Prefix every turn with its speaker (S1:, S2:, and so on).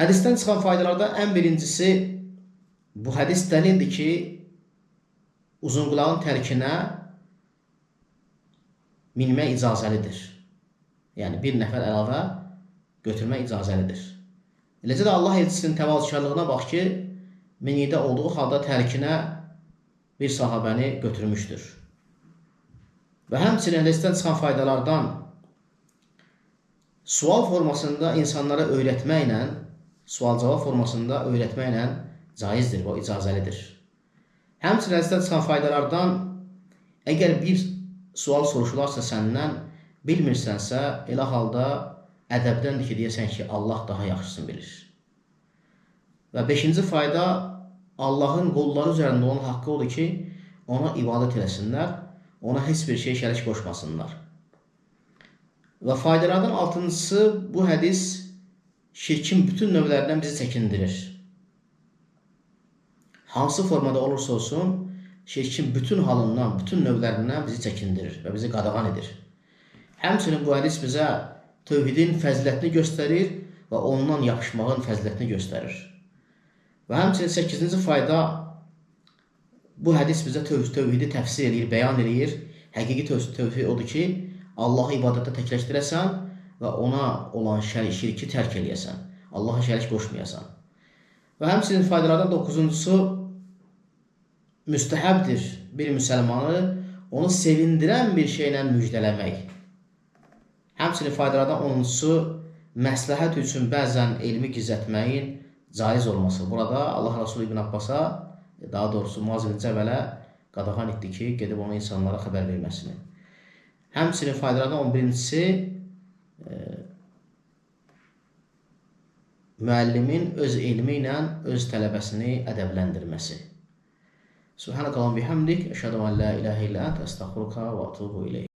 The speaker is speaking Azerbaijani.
S1: Hədisdən çıxan faydalardan ən birincisi, bu hədis dəlildir ki, uzunqulağın tərkinə minmək icazəlidir. Yəni, bir nəfər əlavə götürmək icazəlidir. Eləcə də Allah elçisinin təvazökarlığına bax ki, minikdə olduğu halda tərkinə bir sahabəni götürmüşdür. Və həmçinin hədisdən çıxan faydalardan sual formasında insanlara öyrətməklə, sual-cavab formasında öyrətməklə caizdir, o icazəlidir. Həmçinin hədisdən çıxan faydalardan, əgər bir sual soruşularsa səndən, bilmirsənsə, elə halda ədəbdəndir ki, deyəsən ki, Allah daha yaxşısını bilir. Və 5-ci fayda, Allahın qolları üzərində onun haqqı odur ki, ona ibadət eləsinlər, ona heç bir şey şərik qoşmasınlar. Və faydalardan 6-cısı, bu hədis şirkin bütün növlərindən bizi çəkindirir. Hansı formada olursa olsun, şirkin bütün halından, bütün növlərindən bizi çəkindirir və bizi qadağan edir. Həmçinin bu hədis bizə tövhidin fəzilətini göstərir və ondan yapışmağın fəzilətini göstərir. Və həmçinin 8-ci fayda, bu hədis bizə tövhidi təfsir edir, bəyan edir. Həqiqi tövhid odur ki, Allahı ibadətdə təkləşdirəsən və ona olan şirki tərk eləyəsən. Allaha şərik qoşmayasan. Və həmçinin faydalardan 9-cusu, müstəhəbdir bir müsəlmanı onu sevindirən bir şeylə müjdələmək. Həmçinin faydalardan 10-cusu, məsləhət üçün bəzən elmi gizlətməyin caiz olması. Burada Allah Rasulü İbn Abbasa, daha doğrusu Muaz ibn Cəbələ qadağan etdi ki, gedib onu insanlara xəbər verməsini. Həmçinin faydalardan 11-cisi, müəllimin öz elmi ilə öz tələbəsini ədəbləndirməsi. Subhanəkallahumma bihamdik, əşhədu an la ilahə illə əntə, əstəğfiruka və ətubu ileyk.